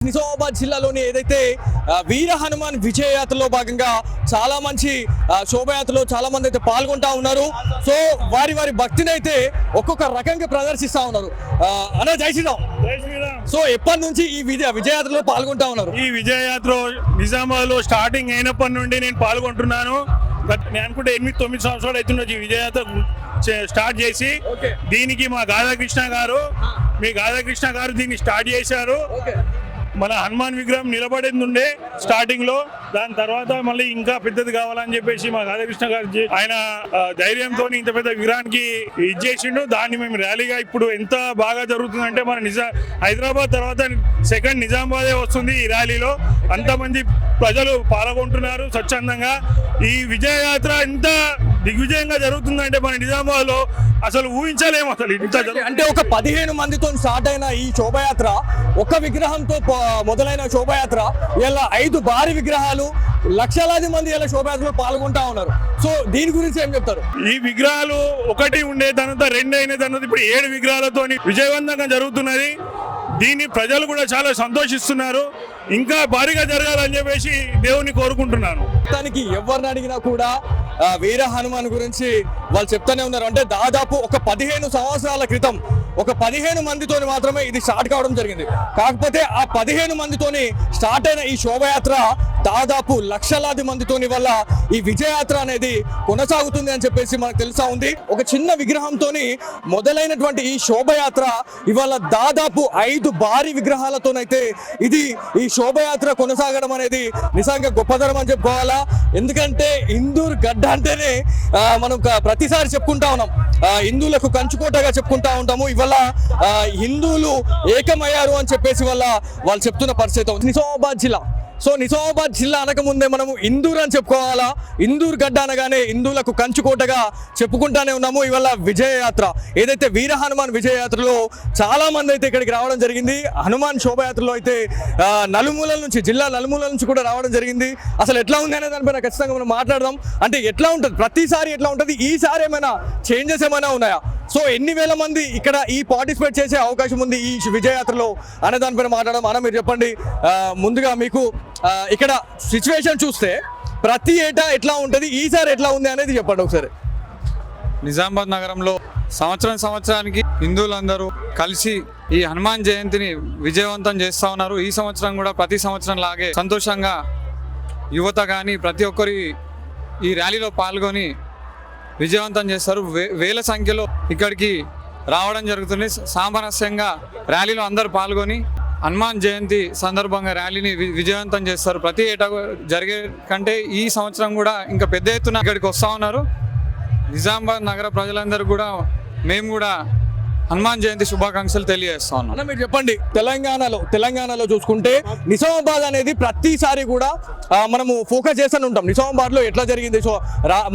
నిజామాబాద్ జిల్లాలోని ఏదైతే వీర హనుమాన్ విజయయాత్రలో భాగంగా చాలా మంచి శోభయాత్రలో చాలా మంది అయితే పాల్గొంటా ఉన్నారు. సో వారి వారి భక్తిని అయితే ఒక్కొక్క రకంగా ప్రదర్శిస్తా ఉన్నారు. అన్న జై శ్రీరామ్. సో ఎప్పటి నుంచి ఈ విజయయాత్రలో పాల్గొంటా ఉన్నారు? ఈ విజయయాత్ర నిజామాబాద్ లో స్టార్టింగ్ అయినప్పటి నుండి నేను పాల్గొంటున్నాను. నేను అనుకుంటే 8-9 సంవత్సరాలు అవుతున్నది ఈ విజయయాత్ర స్టార్ట్ చేసి. దీనికి మా గాధాకృష్ణ గారు దీన్ని స్టార్ట్ చేశారు. మన హనుమాన్ విగ్రహం నిలబడేది ఉండే స్టార్టింగ్ లో, దాని తర్వాత మళ్ళీ ఇంకా పెద్దది కావాలని చెప్పేసి మా రాధాకృష్ణ గారు ఆయన ధైర్యంతో ఇంత పెద్ద విగ్రహానికి ఇచ్చేసిండు. దాన్ని మేము ర్యాలీగా ఇప్పుడు ఎంత బాగా జరుగుతుందంటే మన హైదరాబాద్ తర్వాత సెకండ్ నిజామాబాదే వస్తుంది ఈ ర్యాలీలో. అంతమంది ప్రజలు పాల్గొంటున్నారు స్వచ్ఛందంగా. ఈ విజయయాత్ర ఎంత దిగ్విజయంగా జరుగుతుందంటే మన నిజామాబాద్ లో అసలు ఊహించలేము. అసలు ఇంత అంటే ఒక 15 మందితో స్టార్ట్ అయిన ఈ శోభయాత్ర, ఒక విగ్రహంతో మొదలైన శోభయాత్ర ఇలా 5 భారీ విగ్రహాలు, లక్షలాది మంది ఇలా శోభయాత్రలో పాల్గొంటా ఉన్నారు. సో దీని గురించి ఏం చెప్తారు? ఈ విగ్రహాలు ఒకటి ఉండే తర్వాత 2 అయిన తర్వాత ఇప్పుడు 7 విగ్రహాలతో విజయవంతంగా జరుగుతున్నది. దీన్ని ప్రజలు కూడా చాలా సంతోషిస్తున్నారు. ఇంకా భారీగా జరగాలని చెప్పేసి దేవుని కోరుకుంటున్నాను. దానికి ఎవరిని అడిగినా కూడా వీర హనుమాన్ గురించి వాళ్ళు చెప్తానే ఉన్నారు. అంటే దాదాపు ఒక 15 సంవత్సరాల క్రితం ఒక 15 మందితో మాత్రమే ఇది స్టార్ట్ కావడం జరిగింది. కాకపోతే ఆ 15 మందితోని స్టార్ట్ అయిన ఈ శోభయాత్ర దాదాపు లక్షలాది మందితోని వల్ల ఈ విజయయాత్ర అనేది కొనసాగుతుంది అని చెప్పేసి మనకు తెలుసా ఉంది. ఒక చిన్న విగ్రహంతోని మొదలైనటువంటి ఈ శోభయాత్ర ఇవాళ దాదాపు 5 భారీ విగ్రహాలతోనైతే ఈ శోభయాత్ర కొనసాగడం అనేది నిజంగా గొప్పతరం అని చెప్పుకోవాలా. ఎందుకంటే ఇందూరు గడ్డ అంటేనే మనం ప్రతిసారి చెప్పుకుంటా ఉన్నాం, హిందువులకు కంచుకోటగా చెప్పుకుంటా ఉంటాము. ఇవాళ హిందువులు ఏకమయ్యారు అని చెప్పేసి వాళ్ళు చెప్తున్న పరిస్థితి. నిజామాబాద్ జిల్లా, సో నిజామాబాద్ జిల్లా అనకముందే మనము ఇందూరు అని చెప్పుకోవాలా. ఇందూరు గడ్డ అనగానే హిందువులకు కంచుకోటగా చెప్పుకుంటానే ఉన్నాము. ఇవాళ విజయయాత్ర ఏదైతే వీర హనుమాన్ విజయయాత్రలో చాలా మంది అయితే ఇక్కడికి రావడం జరిగింది. హనుమాన్ శోభయాత్రలో అయితే నలుమూలల నుంచి, జిల్లా నలుమూలల నుంచి కూడా రావడం జరిగింది. అసలు ఎట్లా ఉంది అనే దానిపైన ఖచ్చితంగా మనం మాట్లాడదాం. అంటే ఎట్లా ఉంటుంది, ప్రతిసారి ఎట్లా ఉంటుంది, ఈసారి ఏమైనా చేంజెస్ ఏమైనా ఉన్నాయా? సో ఎన్ని వేల మంది ఇక్కడ పార్టిసిపేట్ చేసే అవకాశం ఉంది ఈ విజయయాత్రలో అనే దానిపైన మాట్లాడడం. అన్న మీరు చెప్పండి, ముందుగా మీకు ఇక్కడ సిచ్యువేషన్ చూస్తే ప్రతి ఏటా ఎట్లా ఉంటుంది, ఈసారి ఎట్లా ఉంది అనేది చెప్పండి ఒకసారి. నిజామాబాద్ నగరంలో సంవత్సరానికి హిందువులందరూ కలిసి ఈ హనుమాన్ జయంతిని విజయవంతం చేస్తూ ఉన్నారు. ఈ సంవత్సరం కూడా ప్రతి సంవత్సరం లాగే సంతోషంగా యువత కానీ ప్రతి ఒక్కరి ఈ ర్యాలీలో పాల్గొని విజయవంతం చేస్తారు. వేల సంఖ్యలో ఇక్కడికి రావడం జరుగుతుంది. సామరస్యంగా ర్యాలీలో అందరూ పాల్గొని హనుమాన్ జయంతి సందర్భంగా ర్యాలీని విజయవంతం చేస్తారు. ప్రతి ఏటా జరిగే కంటే ఈ సంవత్సరం కూడా ఇంకా పెద్ద ఎత్తున ఇక్కడికి వస్తూ ఉన్నారు. నిజామాబాద్ నగర ప్రజలందరూ కూడా మేము కూడా హనుమాన్ జయంతి శుభాకాంక్షలు తెలియజేస్తా ఉన్నాం. అన్న మీరు చెప్పండి, తెలంగాణలో చూసుకుంటే నిజామాబాద్ అనేది ప్రతిసారి కూడా మనము ఫోకస్ చేస్తూనే ఉంటాం. నిజామాబాద్లో ఎట్లా జరిగింది, సో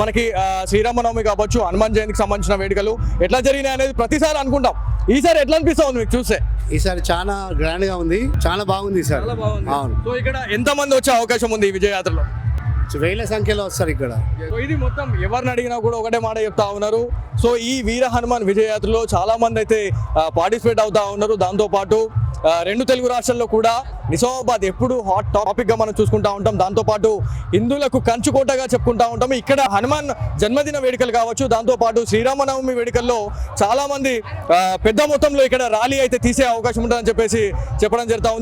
మనకి శ్రీరామనవమి కావచ్చు, హనుమాన్ జయంతికి సంబంధించిన వేడుకలు ఎట్లా జరిగినాయి అనేది ప్రతిసారి అనుకుంటాం. ఈసారి ఎట్లా అనిపిస్తా ఉంది మీకు చూస్తే? ఈసారి చాలా గ్రాండ్ గా ఉంది, చాలా బాగుంది ఈసారి. అవును. సో ఇక్కడ ఎంత మంది వచ్చే అవకాశం ఉంది ఈ విజయయాత్రలో? వేల సంఖ్యలో వస్తారు ఇక్కడ. ఇది మొత్తం ఎవరిని అడిగినా కూడా ఒకటే మాట చెప్తా ఉన్నారు. సో ఈ వీర హనుమాన్ విజయయాత్రలో చాలా మంది అయితే పార్టిసిపేట్ అవుతా ఉన్నారు. దాంతోపాటు 2 తెలుగు రాష్ట్రాల్లో కూడా నిజామాబాద్ ఎప్పుడు హాట్ టాపిక్ గా మనం చూసుకుంటా ఉంటాం. దాంతోపాటు హిందువులకు కంచుకోటగా చెప్పుకుంటా ఉంటాం. ఇక్కడ హనుమాన్ జన్మదిన వేడుకలు కావచ్చు, దాంతోపాటు శ్రీరామనవమి వేడుకల్లో చాలా మంది పెద్ద మొత్తంలో ఇక్కడ ర్యాలీ అయితే తీసే అవకాశం ఉంటుందని చెప్పేసి చెప్పడం జరుగుతా ఉంది.